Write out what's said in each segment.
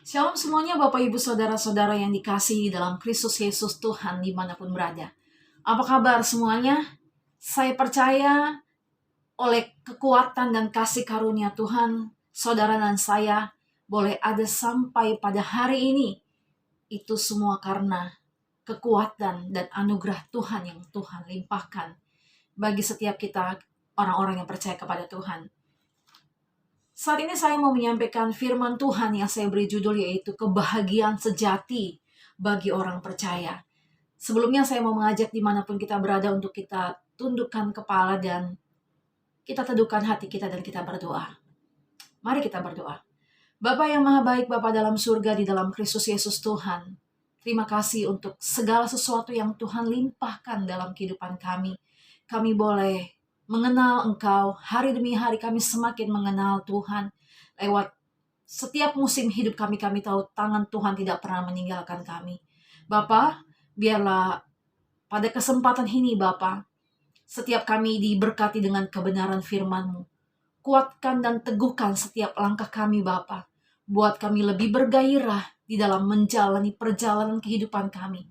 Shalom semuanya Bapak Ibu Saudara-saudara yang dikasihi dalam Kristus Yesus Tuhan dimanapun berada. Apa kabar semuanya? Saya percaya oleh kekuatan dan kasih karunia Tuhan, saudara dan saya boleh ada sampai pada hari ini. Itu semua karena kekuatan dan anugerah Tuhan yang Tuhan limpahkan bagi setiap kita orang-orang yang percaya kepada Tuhan. Saat ini saya mau menyampaikan firman Tuhan yang saya beri judul yaitu kebahagiaan sejati bagi orang percaya. Sebelumnya saya mau mengajak dimanapun kita berada untuk kita tundukkan kepala dan kita teduhkan hati kita dan kita berdoa. Mari kita berdoa. Bapa yang maha baik, Bapa dalam surga di dalam Kristus Yesus Tuhan. Terima kasih untuk segala sesuatu yang Tuhan limpahkan dalam kehidupan kami. Kami boleh mengenal Engkau, hari demi hari kami semakin mengenal Tuhan. Lewat setiap musim hidup kami tahu tangan Tuhan tidak pernah meninggalkan kami. Bapa, biarlah pada kesempatan ini Bapa, setiap kami diberkati dengan kebenaran firman-Mu. Kuatkan dan teguhkan setiap langkah kami Bapa. Buat kami lebih bergairah di dalam menjalani perjalanan kehidupan kami.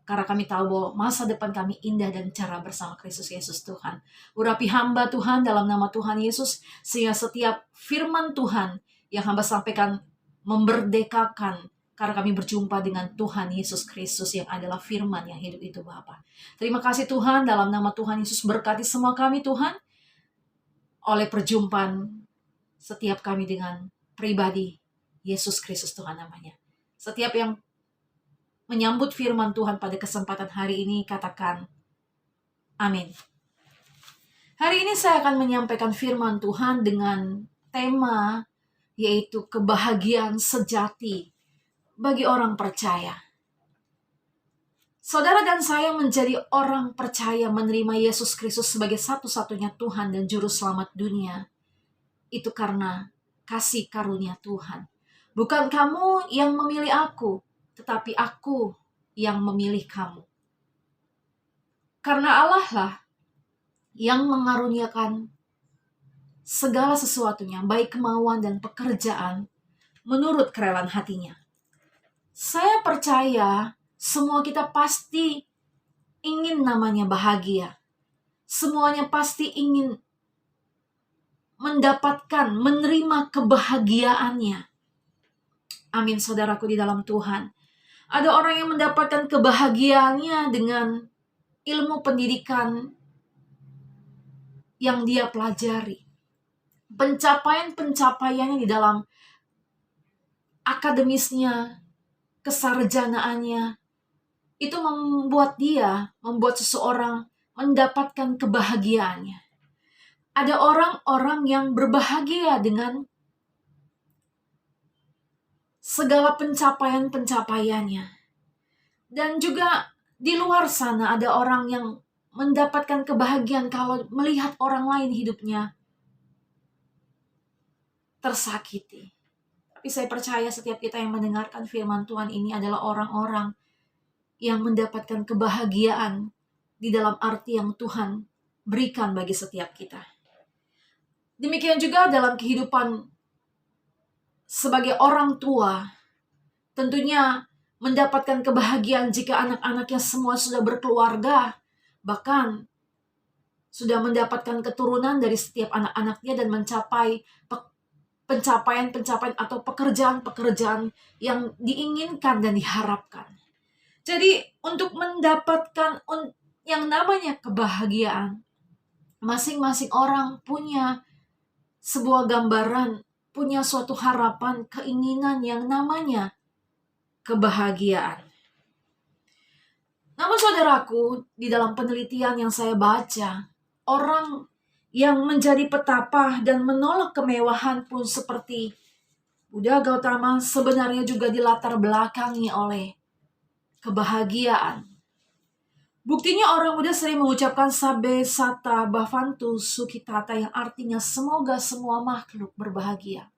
Karena kami tahu bahwa masa depan kami indah dan cerah bersama Kristus Yesus Tuhan. Urapi hamba Tuhan dalam nama Tuhan Yesus, sehingga setiap firman Tuhan yang hamba sampaikan memerdekakan, karena kami berjumpa dengan Tuhan Yesus Kristus yang adalah firman yang hidup itu Bapa. Terima kasih Tuhan, dalam nama Tuhan Yesus berkati semua kami Tuhan, oleh perjumpaan setiap kami dengan pribadi Yesus Kristus Tuhan namanya. Setiap yang menyambut firman Tuhan pada kesempatan hari ini, katakan amin. Hari ini saya akan menyampaikan firman Tuhan dengan tema yaitu kebahagiaan sejati bagi orang percaya. Saudara dan saya menjadi orang percaya menerima Yesus Kristus sebagai satu-satunya Tuhan dan Juru Selamat dunia. Itu karena kasih karunia Tuhan. Bukan kamu yang memilih aku, tetapi aku yang memilih kamu. Karena Allah lah yang mengaruniakan segala sesuatunya, baik kemauan dan pekerjaan, menurut kerelaan hatinya. Saya percaya semua kita pasti ingin namanya bahagia. Semuanya pasti ingin mendapatkan, menerima kebahagiaannya. Amin, saudaraku di dalam Tuhan. Ada orang yang mendapatkan kebahagiaannya dengan ilmu pendidikan yang dia pelajari. Pencapaian-pencapaiannya di dalam akademisnya, kesarjanaannya, itu membuat seseorang mendapatkan kebahagiaannya. Ada orang-orang yang berbahagia dengan segala pencapaian-pencapaiannya. Dan juga di luar sana ada orang yang mendapatkan kebahagiaan kalau melihat orang lain hidupnya tersakiti. Tapi saya percaya setiap kita yang mendengarkan firman Tuhan ini adalah orang-orang yang mendapatkan kebahagiaan di dalam arti yang Tuhan berikan bagi setiap kita. Demikian juga dalam kehidupan sebagai orang tua, tentunya mendapatkan kebahagiaan jika anak-anaknya semua sudah berkeluarga, bahkan sudah mendapatkan keturunan dari setiap anak-anaknya dan mencapai pencapaian-pencapaian atau pekerjaan-pekerjaan yang diinginkan dan diharapkan. Jadi untuk mendapatkan yang namanya kebahagiaan, masing-masing orang punya sebuah gambaran, punya suatu harapan, keinginan yang namanya kebahagiaan. Namun saudaraku, di dalam penelitian yang saya baca, orang yang menjadi petapa dan menolak kemewahan pun seperti Buddha Gautama sebenarnya juga dilatar belakangi oleh kebahagiaan. Buktinya orang Buddha sering mengucapkan Sabbe Sata Bhavantu Sukhitata yang artinya semoga semua makhluk berbahagia.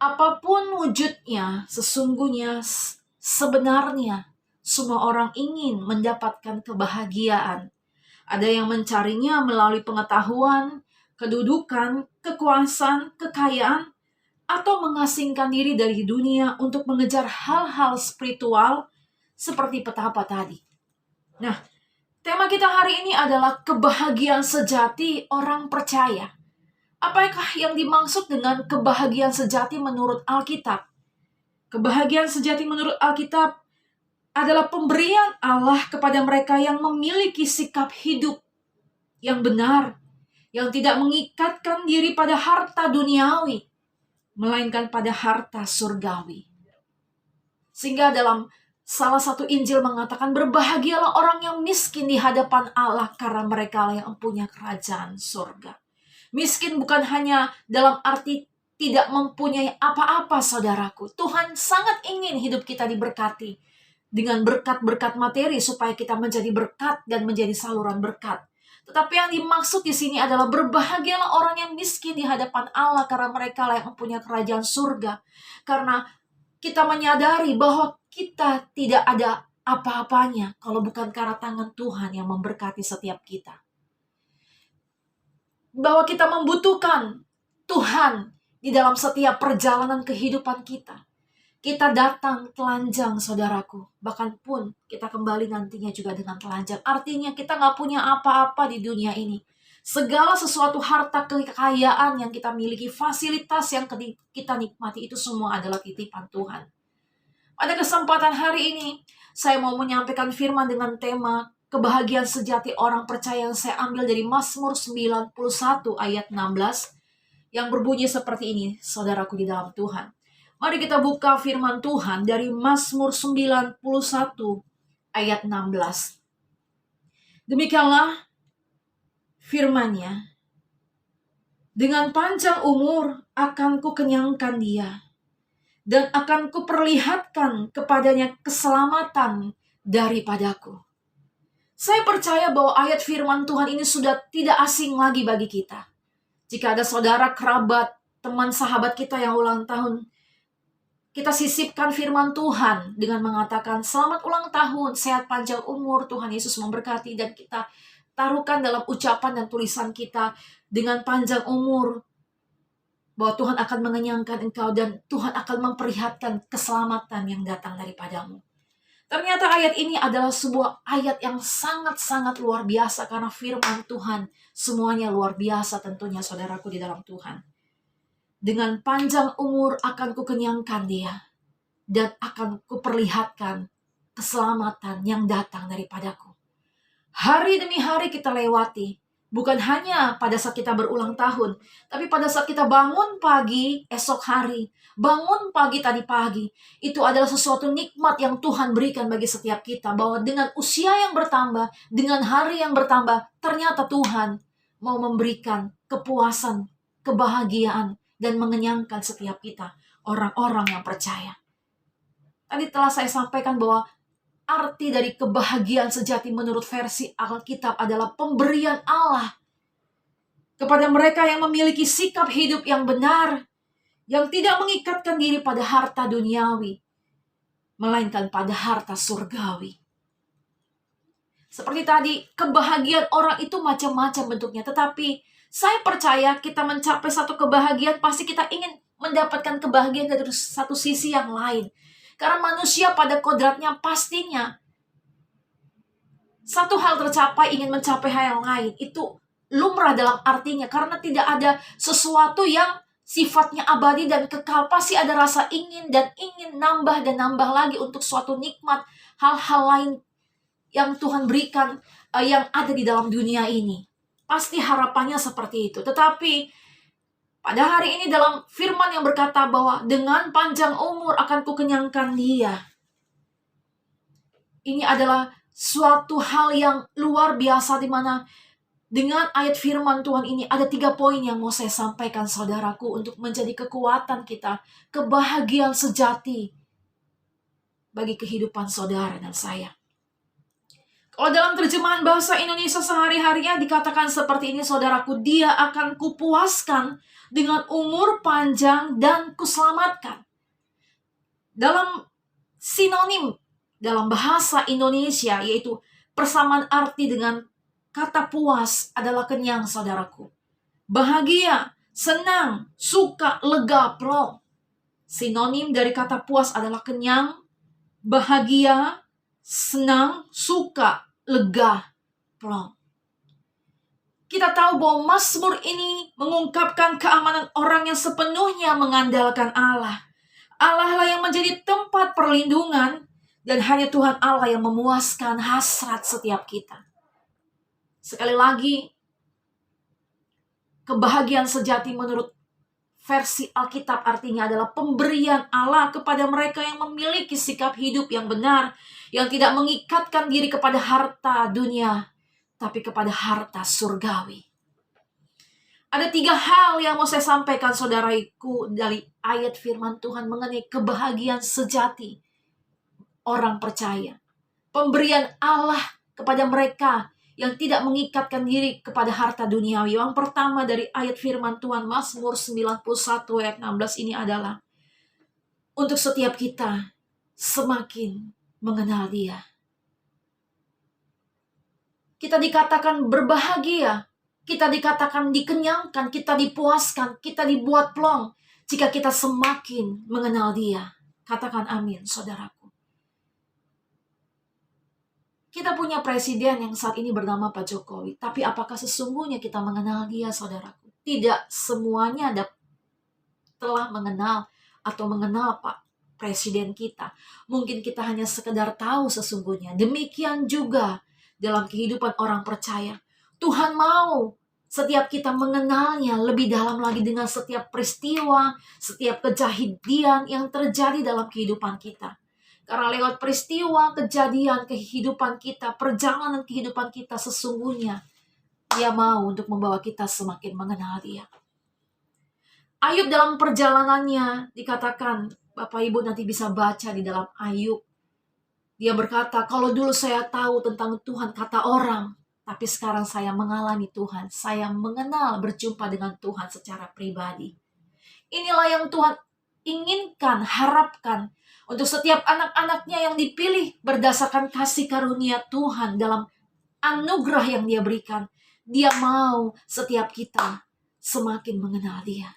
Apapun wujudnya, sesungguhnya sebenarnya semua orang ingin mendapatkan kebahagiaan. Ada yang mencarinya melalui pengetahuan, kedudukan, kekuasaan, kekayaan, atau mengasingkan diri dari dunia untuk mengejar hal-hal spiritual seperti petapa tadi. Nah, tema kita hari ini adalah kebahagiaan sejati orang percaya. Apakah yang dimaksud dengan kebahagiaan sejati menurut Alkitab? Kebahagiaan sejati menurut Alkitab adalah pemberian Allah kepada mereka yang memiliki sikap hidup yang benar, yang tidak mengikatkan diri pada harta duniawi, melainkan pada harta surgawi. Sehingga dalam salah satu Injil mengatakan, berbahagialah orang yang miskin di hadapan Allah, karena mereka yang mempunyai kerajaan surga. Miskin bukan hanya dalam arti tidak mempunyai apa-apa, saudaraku. Tuhan sangat ingin hidup kita diberkati dengan berkat-berkat materi supaya kita menjadi berkat dan menjadi saluran berkat. Tetapi yang dimaksud di sini adalah berbahagialah orang yang miskin di hadapan Allah, karena mereka yang mempunyai kerajaan surga. Karena kita menyadari bahwa kita tidak ada apa-apanya kalau bukan karena tangan Tuhan yang memberkati setiap kita. Bahwa kita membutuhkan Tuhan di dalam setiap perjalanan kehidupan kita. Kita datang telanjang, saudaraku. Bahkan pun kita kembali nantinya juga dengan telanjang. Artinya kita nggak punya apa-apa di dunia ini. Segala sesuatu harta kekayaan yang kita miliki, fasilitas yang kita nikmati, itu semua adalah titipan Tuhan. Pada kesempatan hari ini, saya mau menyampaikan firman dengan tema kebahagiaan sejati orang percaya yang saya ambil dari Mazmur 91 ayat 16 yang berbunyi seperti ini, saudaraku di dalam Tuhan. Mari kita buka firman Tuhan dari Mazmur 91 ayat 16. Demikianlah firman-Nya. Dengan panjang umur akan kukenyangkan dia, dan akan kuperlihatkan kepadanya keselamatan daripadaku. Saya percaya bahwa ayat firman Tuhan ini sudah tidak asing lagi bagi kita. Jika ada saudara, kerabat, teman, sahabat kita yang ulang tahun, kita sisipkan firman Tuhan dengan mengatakan, selamat ulang tahun, sehat panjang umur, Tuhan Yesus memberkati. Dan kita taruhkan dalam ucapan dan tulisan kita dengan panjang umur, bahwa Tuhan akan mengenyangkan engkau dan Tuhan akan memperlihatkan keselamatan yang datang daripadamu. Ternyata ayat ini adalah sebuah ayat yang sangat-sangat luar biasa, karena firman Tuhan semuanya luar biasa tentunya, saudaraku di dalam Tuhan. Dengan panjang umur akan kukenyangkan dia, dan akan kuperlihatkan keselamatan yang datang daripadaku. Hari demi hari kita lewati, bukan hanya pada saat kita berulang tahun, tapi pada saat kita bangun pagi esok hari, bangun pagi tadi pagi, itu adalah sesuatu nikmat yang Tuhan berikan bagi setiap kita. Bahwa dengan usia yang bertambah, dengan hari yang bertambah, ternyata Tuhan mau memberikan kepuasan, kebahagiaan, dan mengenyangkan setiap kita, orang-orang yang percaya. Tadi telah saya sampaikan bahwa arti dari kebahagiaan sejati menurut versi Alkitab adalah pemberian Allah kepada mereka yang memiliki sikap hidup yang benar, yang tidak mengikatkan diri pada harta duniawi, melainkan pada harta surgawi. Seperti tadi, kebahagiaan orang itu macam-macam bentuknya. Tetapi saya percaya kita mencapai satu kebahagiaan, pasti kita ingin mendapatkan kebahagiaan dari satu sisi yang lain. Karena manusia pada kodratnya pastinya satu hal tercapai ingin mencapai hal yang lain. Itu lumrah dalam artinya, karena tidak ada sesuatu yang sifatnya abadi dan kekal. Pasti ada rasa ingin dan ingin nambah dan nambah lagi untuk suatu nikmat, hal-hal lain yang Tuhan berikan yang ada di dalam dunia ini. Pasti harapannya seperti itu. Tetapi pada hari ini dalam firman yang berkata bahwa dengan panjang umur akan kukenyangkan dia, ini adalah suatu hal yang luar biasa, di mana dengan ayat firman Tuhan ini ada 3 poin yang mau saya sampaikan, saudaraku, untuk menjadi kekuatan kita, kebahagiaan sejati bagi kehidupan saudara dan saya. Kalau dalam terjemahan bahasa Indonesia sehari-harinya dikatakan seperti ini, saudaraku, dia akan kupuaskan dengan umur panjang dan kuselamatkan. Dalam sinonim dalam bahasa Indonesia, yaitu persamaan arti dengan kata puas adalah kenyang, saudaraku. Bahagia, senang, suka, lega, plong. Sinonim dari kata puas adalah kenyang, bahagia, senang, suka, lega, plong. Kita tahu bahwa Mazmur ini mengungkapkan keamanan orang yang sepenuhnya mengandalkan Allah. Allah lah yang menjadi tempat perlindungan, dan hanya Tuhan Allah yang memuaskan hasrat setiap kita. Sekali lagi, kebahagiaan sejati menurut versi Alkitab artinya adalah pemberian Allah kepada mereka yang memiliki sikap hidup yang benar, yang tidak mengikatkan diri kepada harta dunia, tapi kepada harta surgawi. Ada 3 hal yang mau saya sampaikan saudaraku dari ayat firman Tuhan mengenai kebahagiaan sejati orang percaya. Pemberian Allah kepada mereka yang tidak mengikatkan diri kepada harta duniawi. Yang pertama dari ayat firman Tuhan Mazmur 91 ayat 16 ini adalah untuk setiap kita semakin mengenal Dia. Kita dikatakan berbahagia, kita dikatakan dikenyangkan, kita dipuaskan, kita dibuat plong jika kita semakin mengenal Dia. Katakan amin, saudaraku. Kita punya presiden yang saat ini bernama Pak Jokowi. Tapi apakah sesungguhnya kita mengenal dia, saudaraku? Tidak semuanya telah mengenal atau mengenal Pak Presiden kita. Mungkin kita hanya sekedar tahu sesungguhnya. Demikian juga dalam kehidupan orang percaya. Tuhan mau setiap kita mengenalnya lebih dalam lagi dengan setiap peristiwa, setiap kejadian yang terjadi dalam kehidupan kita. Karena lewat peristiwa, kejadian, kehidupan kita, perjalanan kehidupan kita sesungguhnya Dia mau untuk membawa kita semakin mengenal Dia. Ayub dalam perjalanannya dikatakan, Bapak Ibu nanti bisa baca di dalam Ayub. Dia berkata, kalau dulu saya tahu tentang Tuhan kata orang, tapi sekarang saya mengalami Tuhan. Saya mengenal, berjumpa dengan Tuhan secara pribadi. Inilah yang Tuhan inginkan, harapkan untuk setiap anak-anaknya yang dipilih berdasarkan kasih karunia Tuhan dalam anugerah yang Dia berikan. Dia mau setiap kita semakin mengenal Dia.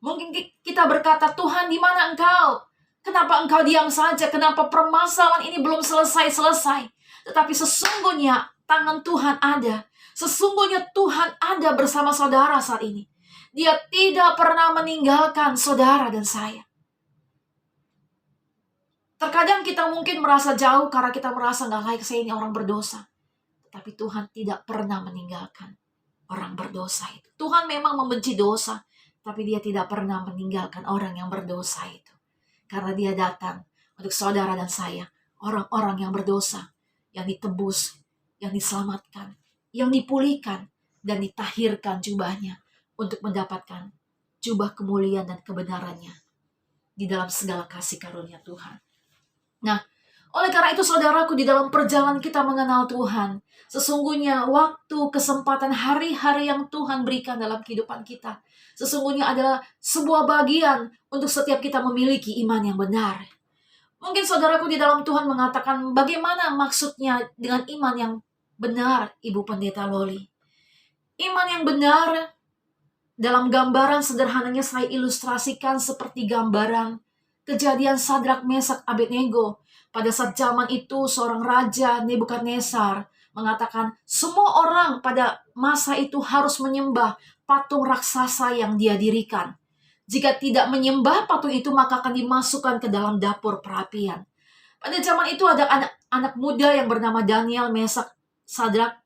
Mungkin kita berkata, Tuhan di mana Engkau? Kenapa Engkau diam saja? Kenapa permasalahan ini belum selesai-selesai? Tetapi sesungguhnya tangan Tuhan ada. Sesungguhnya Tuhan ada bersama saudara saat ini. Dia tidak pernah meninggalkan saudara dan saya. Terkadang kita mungkin merasa jauh karena kita merasa gak layak, saya ini orang berdosa. Tapi Tuhan tidak pernah meninggalkan orang berdosa itu. Tuhan memang membenci dosa, tapi Dia tidak pernah meninggalkan orang yang berdosa itu. Karena Dia datang untuk saudara dan saya, orang-orang yang berdosa, yang ditebus, yang diselamatkan, yang dipulihkan, dan ditahirkan jubahnya untuk mendapatkan jubah kemuliaan dan kebenarannya di dalam segala kasih karunia Tuhan. Nah, oleh karena itu saudaraku, di dalam perjalanan kita mengenal Tuhan, sesungguhnya waktu, kesempatan, hari-hari yang Tuhan berikan dalam kehidupan kita, sesungguhnya adalah sebuah bagian untuk setiap kita memiliki iman yang benar. Mungkin saudaraku di dalam Tuhan mengatakan, bagaimana maksudnya dengan iman yang benar, Ibu Pendeta Loli? Iman yang benar, dalam gambaran sederhananya saya ilustrasikan seperti gambaran kejadian Sadrak, Mesak, Abednego. Pada saat zaman itu seorang raja Nebukadnezar mengatakan semua orang pada masa itu harus menyembah patung raksasa yang dia dirikan. Jika tidak menyembah patung itu maka akan dimasukkan ke dalam dapur perapian. Pada zaman itu ada anak muda yang bernama Daniel, Mesak, Sadrak,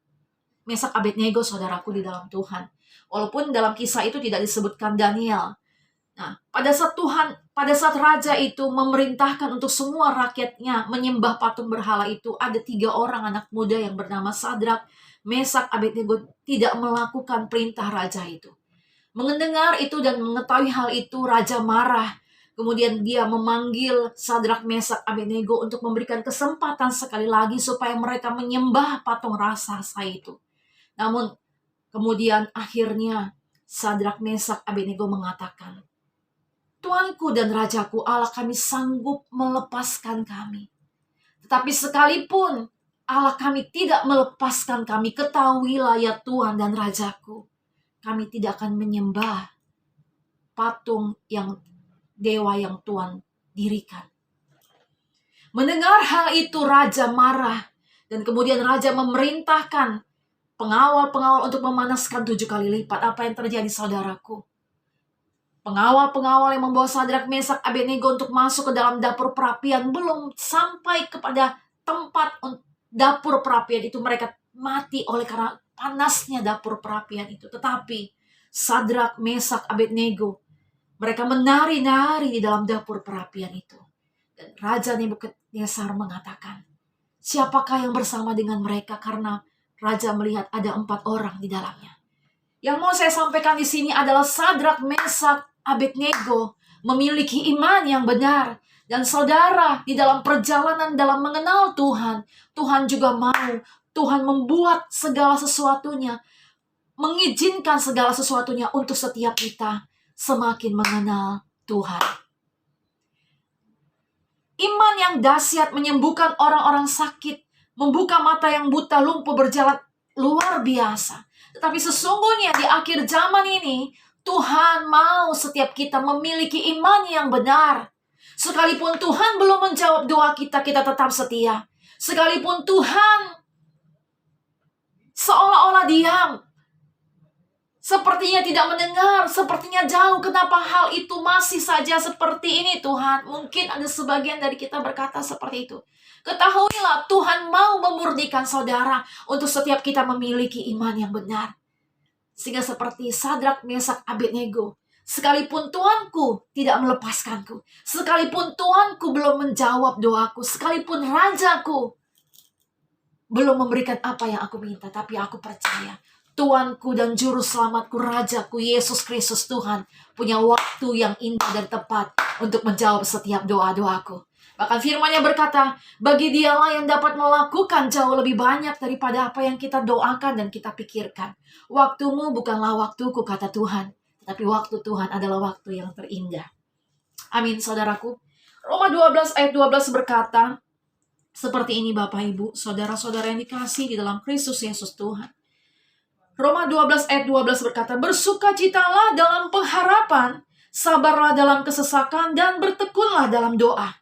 Mesak, Abednego, saudaraku di dalam Tuhan. Walaupun dalam kisah itu tidak disebutkan Daniel. Nah, pada saat raja itu memerintahkan untuk semua rakyatnya menyembah patung berhala itu, ada 3 orang anak muda yang bernama Sadrak, Mesak, Abednego tidak melakukan perintah raja itu. Mendengar itu dan mengetahui hal itu, raja marah. Kemudian dia memanggil Sadrak, Mesak, Abednego untuk memberikan kesempatan sekali lagi supaya mereka menyembah patung raksasa itu. Namun kemudian akhirnya Sadrak, Mesak, Abednego mengatakan, Tuanku dan Rajaku, Allah kami sanggup melepaskan kami. Tetapi sekalipun Allah kami tidak melepaskan kami, ketahuilah ya Tuhan dan Rajaku, kami tidak akan menyembah patung dewa yang Tuhan dirikan. Mendengar hal itu, raja marah. Dan kemudian raja memerintahkan pengawal-pengawal untuk memanaskan 7 kali lipat. Apa yang terjadi, saudaraku? Pengawal-pengawal yang membawa Sadrak, Mesak, Abednego untuk masuk ke dalam dapur perapian, belum sampai kepada tempat dapur perapian itu, mereka mati oleh karena panasnya dapur perapian itu. Tetapi Sadrak, Mesak, Abednego, mereka menari-nari di dalam dapur perapian itu. Dan Raja Nebukadnezar mengatakan, siapakah yang bersama dengan mereka? Karena Raja melihat ada 4 orang di dalamnya. Yang mau saya sampaikan di sini adalah Sadrak, Mesak, Abednego memiliki iman yang benar. Dan saudara, di dalam perjalanan dalam mengenal Tuhan, Tuhan juga mau, Tuhan membuat segala sesuatunya, mengizinkan segala sesuatunya untuk setiap kita semakin mengenal Tuhan. Iman yang dahsyat menyembuhkan orang-orang sakit, membuka mata yang buta, lumpuh berjalan, luar biasa. Tetapi sesungguhnya di akhir zaman ini, Tuhan mau setiap kita memiliki iman yang benar. Sekalipun Tuhan belum menjawab doa kita, kita tetap setia. Sekalipun Tuhan seolah-olah diam, sepertinya tidak mendengar, sepertinya jauh. Kenapa hal itu masih saja seperti ini, Tuhan? Mungkin ada sebagian dari kita berkata seperti itu. Ketahuilah, Tuhan mau memurnikan saudara untuk setiap kita memiliki iman yang benar. Sehingga seperti Sadrak, Mesak, Abednego, sekalipun Tuanku tidak melepaskanku, sekalipun Tuanku belum menjawab doaku, sekalipun Rajaku belum memberikan apa yang aku minta, tapi aku percaya Tuanku dan Juru Selamatku, Rajaku, Yesus Kristus Tuhan, punya waktu yang indah dan tepat untuk menjawab setiap doa-doaku. Bahkan firman-Nya berkata, bagi Dialah yang dapat melakukan jauh lebih banyak daripada apa yang kita doakan dan kita pikirkan. Waktumu bukanlah waktuku, kata Tuhan, tetapi waktu Tuhan adalah waktu yang terindah. Amin, saudaraku. Roma 12 ayat 12 berkata, seperti ini Bapak Ibu, saudara-saudara yang dikasihi di dalam Kristus Yesus Tuhan. Roma 12 ayat 12 berkata, bersukacitalah dalam pengharapan, sabarlah dalam kesesakan, dan bertekunlah dalam doa.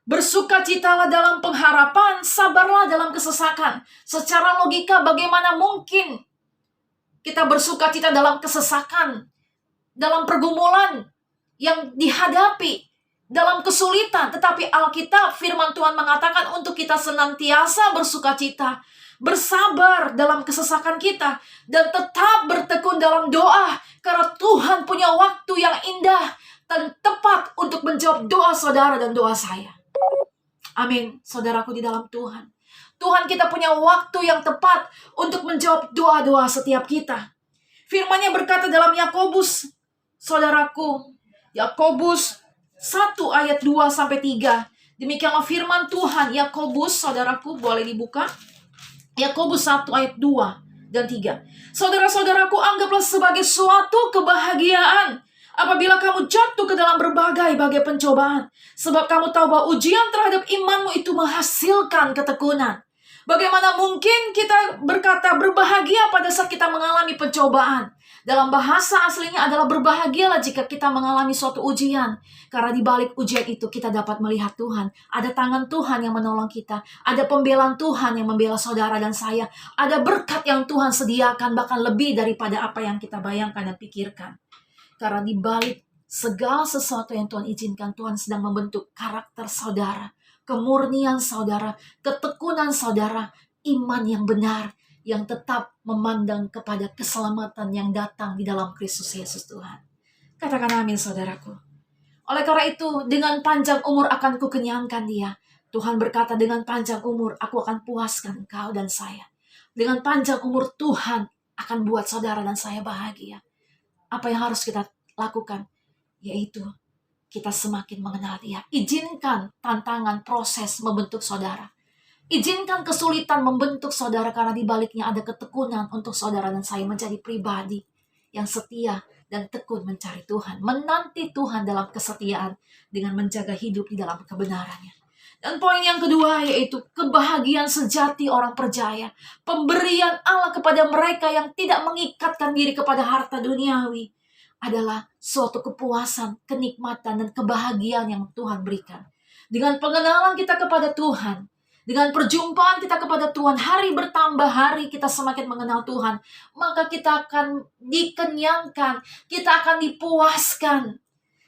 Bersukacitalah dalam pengharapan, sabarlah dalam kesesakan. Secara logika, bagaimana mungkin kita bersukacita dalam kesesakan, dalam pergumulan yang dihadapi, dalam kesulitan? Tetapi Alkitab, firman Tuhan mengatakan untuk kita senantiasa bersukacita, bersabar dalam kesesakan kita, dan tetap bertekun dalam doa, karena Tuhan punya waktu yang indah dan tepat untuk menjawab doa saudara dan doa saya. Amin, saudaraku di dalam Tuhan. Tuhan, kita punya waktu yang tepat untuk menjawab doa-doa setiap kita. Firman-Nya berkata dalam Yakobus, saudaraku, Yakobus 1 ayat 2-3. Demikianlah firman Tuhan. Yakobus, saudaraku, boleh dibuka. Yakobus 1 ayat 2 dan 3. Saudara-saudaraku, anggaplah sebagai suatu kebahagiaan apabila kamu jatuh ke dalam berbagai pencobaan. Sebab kamu tahu bahwa ujian terhadap imanmu itu menghasilkan ketekunan. Bagaimana mungkin kita berkata berbahagia pada saat kita mengalami pencobaan? Dalam bahasa aslinya adalah berbahagialah jika kita mengalami suatu ujian. Karena di balik ujian itu kita dapat melihat Tuhan. Ada tangan Tuhan yang menolong kita. Ada pembelaan Tuhan yang membela saudara dan saya. Ada berkat yang Tuhan sediakan, bahkan lebih daripada apa yang kita bayangkan dan pikirkan. Karena di balik segala sesuatu yang Tuhan izinkan, Tuhan sedang membentuk karakter saudara, kemurnian saudara, ketekunan saudara, iman yang benar, yang tetap memandang kepada keselamatan yang datang di dalam Kristus Yesus Tuhan. Katakan amin, saudaraku. Oleh karena itu, dengan panjang umur akan kukenyangkan dia. Tuhan berkata, dengan panjang umur aku akan puaskan engkau dan saya. Dengan panjang umur Tuhan akan buat saudara dan saya bahagia. Apa yang harus kita lakukan? Yaitu kita semakin mengenal dia. Izinkan tantangan proses membentuk saudara. Izinkan kesulitan membentuk saudara, karena di baliknya ada ketekunan untuk saudara dan saya menjadi pribadi yang setia dan tekun mencari Tuhan. Menanti Tuhan dalam kesetiaan dengan menjaga hidup di dalam kebenarannya. Dan poin yang kedua yaitu kebahagiaan sejati orang percaya. Pemberian Allah kepada mereka yang tidak mengikatkan diri kepada harta duniawi adalah suatu kepuasan, kenikmatan, dan kebahagiaan yang Tuhan berikan. Dengan pengenalan kita kepada Tuhan, dengan perjumpaan kita kepada Tuhan, hari bertambah hari kita semakin mengenal Tuhan, maka kita akan dikenyangkan, kita akan dipuaskan.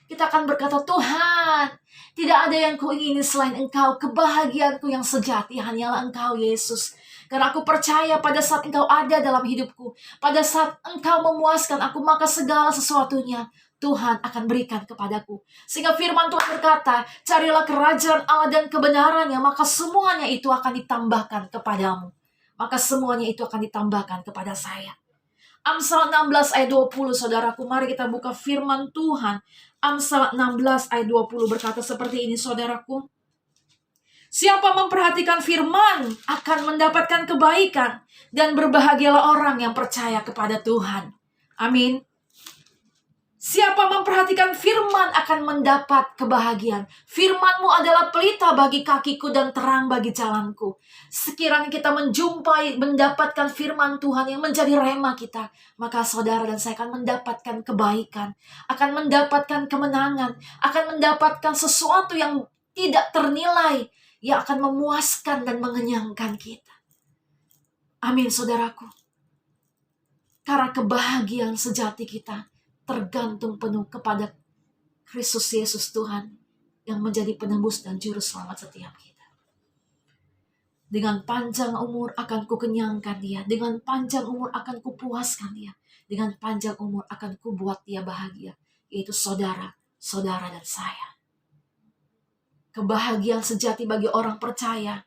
Kita akan berkata, Tuhan, tidak ada yang kuingini selain Engkau. Kebahagiaanku yang sejati hanyalah Engkau, Yesus. Karena aku percaya pada saat Engkau ada dalam hidupku, pada saat Engkau memuaskan aku, maka segala sesuatunya Tuhan akan berikan kepadaku. Sehingga firman Tuhan berkata, carilah kerajaan Allah dan kebenarannya, maka semuanya itu akan ditambahkan kepadamu. Maka semuanya itu akan ditambahkan kepada saya. Amsal 16 ayat 20, saudaraku, mari kita buka firman Tuhan. Amsal 16 ayat 20 berkata seperti ini, saudaraku. Siapa memperhatikan firman akan mendapatkan kebaikan, dan berbahagialah orang yang percaya kepada Tuhan. Amin. Siapa memperhatikan firman akan mendapat kebahagiaan. Firman-Mu adalah pelita bagi kakiku dan terang bagi jalanku. Sekiranya kita mendapatkan firman Tuhan yang menjadi rema kita, maka saudara dan saya akan mendapatkan kebaikan, akan mendapatkan kemenangan, akan mendapatkan sesuatu yang tidak ternilai, yang akan memuaskan dan mengenyangkan kita. Amin, saudaraku. Karena kebahagiaan sejati kita tergantung penuh kepada Kristus Yesus Tuhan yang menjadi penembus dan juru selamat setiap kita. Dengan panjang umur akan kukenyangkan dia, dengan panjang umur akan kupuaskan dia, dengan panjang umur akan kubuat dia bahagia, yaitu saudara dan saya. Kebahagiaan sejati bagi orang percaya.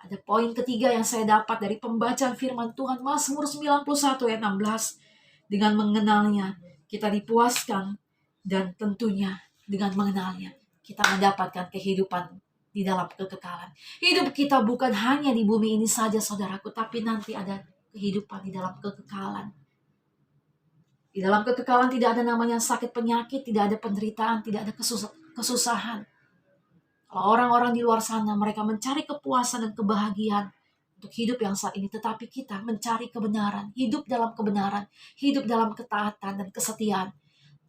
Ada poin ketiga yang saya dapat dari pembacaan firman Tuhan, Mazmur 91 ayat 16. Dengan mengenalnya, kita dipuaskan, dan tentunya dengan mengenalnya, kita mendapatkan kehidupan di dalam kekekalan. Hidup kita bukan hanya di bumi ini saja, saudaraku, tapi nanti ada kehidupan di dalam kekekalan. Di dalam kekekalan tidak ada namanya sakit penyakit, tidak ada penderitaan, tidak ada kesusahan. Kalau orang-orang di luar sana, mereka mencari kepuasan dan kebahagiaan untuk hidup yang saat ini, tetapi kita mencari kebenaran, hidup dalam kebenaran, hidup dalam ketaatan dan kesetiaan.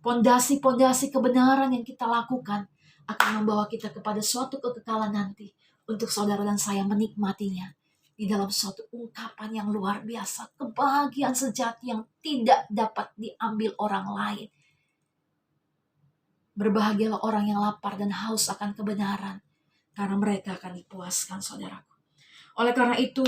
Pondasi-pondasi kebenaran yang kita lakukan akan membawa kita kepada suatu kekekalan nanti untuk saudara dan saya menikmatinya di dalam suatu ungkapan yang luar biasa, kebahagiaan sejati yang tidak dapat diambil orang lain. Berbahagialah orang yang lapar dan haus akan kebenaran, karena mereka akan dipuaskan, saudaraku. Oleh karena itu,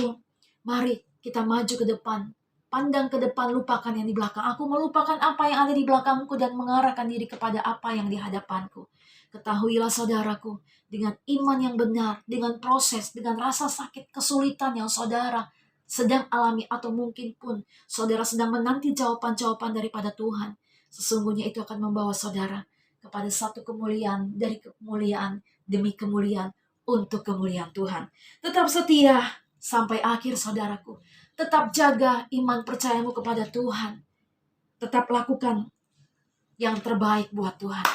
mari kita maju ke depan. Pandang ke depan, lupakan yang di belakang. Aku melupakan apa yang ada di belakangku dan mengarahkan diri kepada apa yang di hadapanku. Ketahuilah, saudaraku, dengan iman yang benar, dengan proses, dengan rasa sakit, kesulitan yang saudara sedang alami, atau mungkin pun saudara sedang menanti jawaban-jawaban daripada Tuhan, sesungguhnya itu akan membawa saudara kepada satu kemuliaan, dari kemuliaan demi kemuliaan, untuk kemuliaan Tuhan. Tetap setia sampai akhir, saudaraku. Tetap jaga iman percayamu kepada Tuhan. Tetap lakukan yang terbaik buat Tuhan.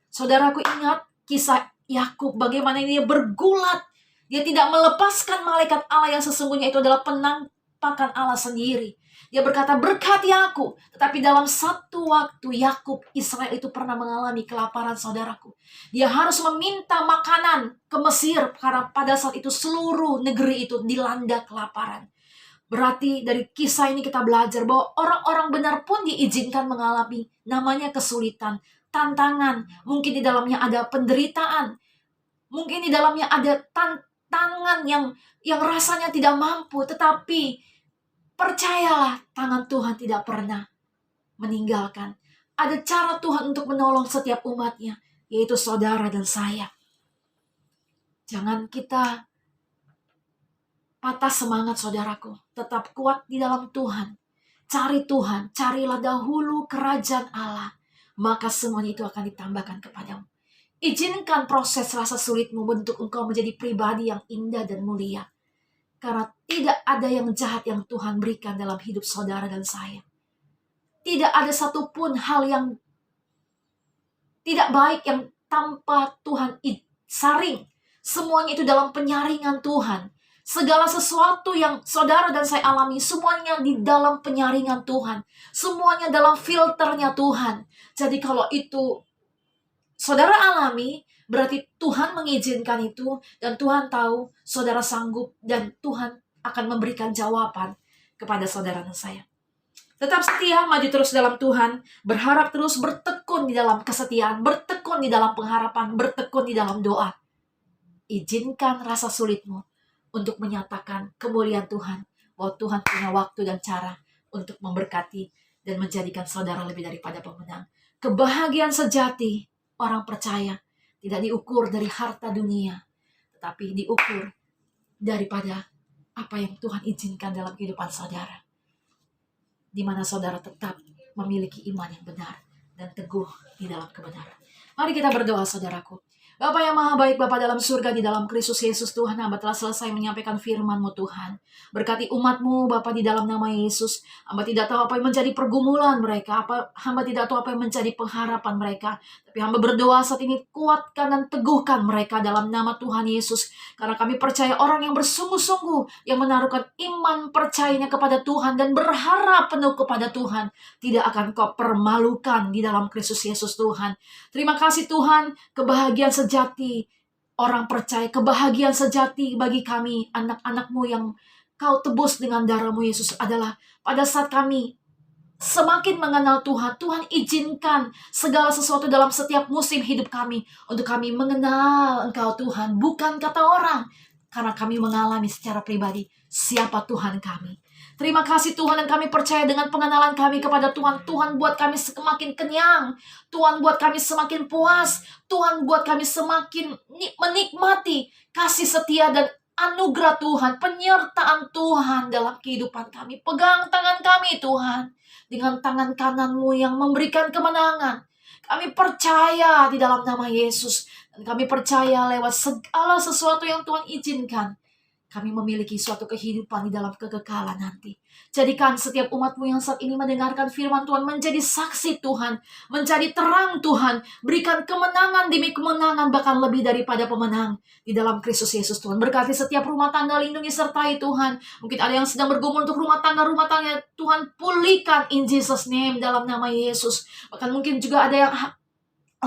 Saudaraku, ingat kisah Yakub, bagaimana dia bergulat. Dia tidak melepaskan malaikat Allah yang sesungguhnya itu adalah penampakan Allah sendiri. Dia berkata, berkati aku. Tetapi dalam satu waktu Yakub, Israel itu pernah mengalami kelaparan, saudaraku. Dia harus meminta makanan ke Mesir, karena pada saat itu seluruh negeri itu dilanda kelaparan. Berarti dari kisah ini kita belajar bahwa orang-orang benar pun diizinkan mengalami namanya kesulitan, tantangan. Mungkin di dalamnya ada penderitaan. Mungkin di dalamnya ada tantangan yang rasanya tidak mampu, tetapi percayalah, tangan Tuhan tidak pernah meninggalkan. Ada cara Tuhan untuk menolong setiap umatnya, yaitu saudara dan saya. Jangan kita patah semangat, saudaraku. Tetap kuat di dalam Tuhan. Cari Tuhan, carilah dahulu kerajaan Allah, maka semuanya itu akan ditambahkan kepadamu. Izinkan proses rasa sulitmu untuk engkau menjadi pribadi yang indah dan mulia. Karena tidak ada yang jahat yang Tuhan berikan dalam hidup saudara dan saya. Tidak ada satupun hal yang tidak baik yang tanpa Tuhan saring, Semuanya itu dalam penyaringan Tuhan. Segala sesuatu yang saudara dan saya alami, semuanya di dalam penyaringan Tuhan. Semuanya dalam filternya Tuhan. Jadi kalau itu saudara alami, berarti Tuhan mengizinkan itu, dan Tuhan tahu saudara sanggup, dan Tuhan akan memberikan jawaban kepada saudara dan saya. Tetap setia, maju terus dalam Tuhan, berharap terus, bertekun di dalam kesetiaan, bertekun di dalam pengharapan, bertekun di dalam doa. Izinkan rasa sulitmu untuk menyatakan kemuliaan Tuhan, bahwa Tuhan punya waktu dan cara untuk memberkati dan menjadikan saudara lebih daripada pemenang. Kebahagiaan sejati orang percaya tidak diukur dari harta dunia, tetapi diukur daripada apa yang Tuhan izinkan dalam kehidupan saudara, di mana saudara tetap memiliki iman yang benar dan teguh di dalam kebenaran. Mari kita berdoa, saudaraku. Bapa yang maha baik, Bapa dalam surga, di dalam Kristus Yesus Tuhan, hamba telah selesai menyampaikan firman-Mu Tuhan. Berkati umat-Mu Bapa di dalam nama Yesus. Hamba tidak tahu apa yang menjadi pergumulan mereka, hamba tidak tahu apa yang menjadi pengharapan mereka. Tapi hamba berdoa saat ini, kuatkan dan teguhkan mereka dalam nama Tuhan Yesus. Karena kami percaya orang yang bersungguh-sungguh, yang menaruhkan iman percayanya kepada Tuhan dan berharap penuh kepada Tuhan, tidak akan Kau permalukan di dalam Kristus Yesus Tuhan. Terima kasih Tuhan, kebahagiaan sejati orang percaya, kebahagiaan sejati bagi kami, anak-anak-Mu yang Kau tebus dengan darah-Mu Yesus, adalah pada saat kami semakin mengenal Tuhan, Tuhan izinkan segala sesuatu dalam setiap musim hidup kami, untuk kami mengenal Engkau Tuhan, bukan kata orang, karena kami mengalami secara pribadi siapa Tuhan kami. Terima kasih Tuhan, dan kami percaya dengan pengenalan kami kepada Tuhan, Tuhan buat kami semakin kenyang, Tuhan buat kami semakin puas, Tuhan buat kami semakin menikmati kasih setia dan anugerah Tuhan, penyertaan Tuhan dalam kehidupan kami. Pegang tangan kami Tuhan, dengan tangan kanan-Mu yang memberikan kemenangan. Kami percaya di dalam nama Yesus, dan kami percaya lewat segala sesuatu yang Tuhan izinkan, kami memiliki suatu kehidupan di dalam kekekalan nanti. Jadikan setiap umat-Mu yang saat ini mendengarkan firman Tuhan menjadi saksi Tuhan, menjadi terang Tuhan, berikan kemenangan demi kemenangan, bahkan lebih daripada pemenang di dalam Kristus Yesus Tuhan. Berkati setiap rumah tangga, lindungi sertai Tuhan. Mungkin ada yang sedang bergumul untuk rumah tangga Tuhan pulihkan in Jesus name, dalam nama Yesus. Bahkan mungkin juga ada yang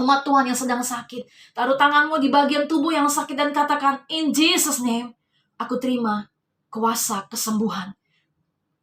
umat Tuhan yang sedang sakit. Taruh tangan-Mu di bagian tubuh yang sakit dan katakan, in Jesus name, aku terima kuasa kesembuhan.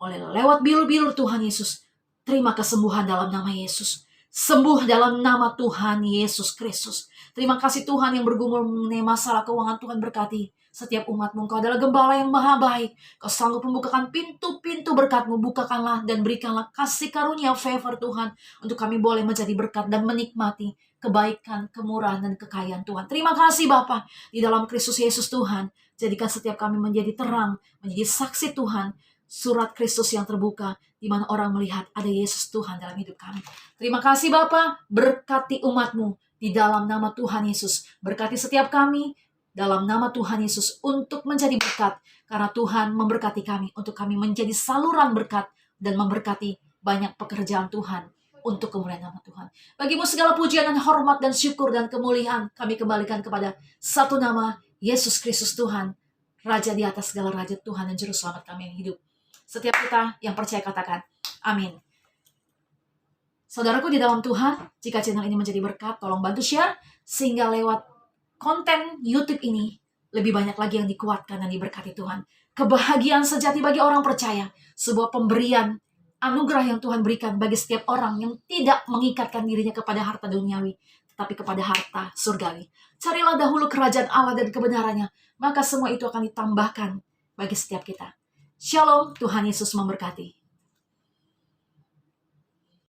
Lewat bilur-bilur Tuhan Yesus, terima kesembuhan dalam nama Yesus. Sembuh dalam nama Tuhan Yesus Kristus. Terima kasih Tuhan yang bergumul mengenai masalah keuangan. Tuhan berkati setiap umat-Mu. Engkau adalah gembala yang maha baik. Kau sanggup membukakan pintu-pintu berkat-Mu. Bukakanlah dan berikanlah kasih karunia favor Tuhan, untuk kami boleh menjadi berkat dan menikmati kebaikan, kemurahan, dan kekayaan Tuhan. Terima kasih Bapa, di dalam Kristus Yesus Tuhan. Jadikan setiap kami menjadi terang, menjadi saksi Tuhan, surat Kristus yang terbuka, di mana orang melihat ada Yesus Tuhan dalam hidup kami. Terima kasih Bapa, berkati umat-Mu di dalam nama Tuhan Yesus. Berkati setiap kami dalam nama Tuhan Yesus untuk menjadi berkat, karena Tuhan memberkati kami, untuk kami menjadi saluran berkat dan memberkati banyak pekerjaan Tuhan untuk kemuliaan nama Tuhan. Bagi-Mu segala pujian dan hormat dan syukur dan kemuliaan kami kembalikan kepada satu nama, Yesus Kristus Tuhan, Raja di atas segala raja, Tuhan dan Juru Selamat kami yang hidup. Setiap kita yang percaya katakan, amin. Saudaraku di dalam Tuhan, jika channel ini menjadi berkat, tolong bantu share, sehingga lewat konten YouTube ini, lebih banyak lagi yang dikuatkan dan diberkati Tuhan. Kebahagiaan sejati bagi orang percaya, sebuah pemberian anugerah yang Tuhan berikan bagi setiap orang yang tidak mengikatkan dirinya kepada harta duniawi, tetapi kepada harta surgawi. Carilah dahulu kerajaan Allah dan kebenarannya, maka semua itu akan ditambahkan bagi setiap kita. Shalom, Tuhan Yesus memberkati.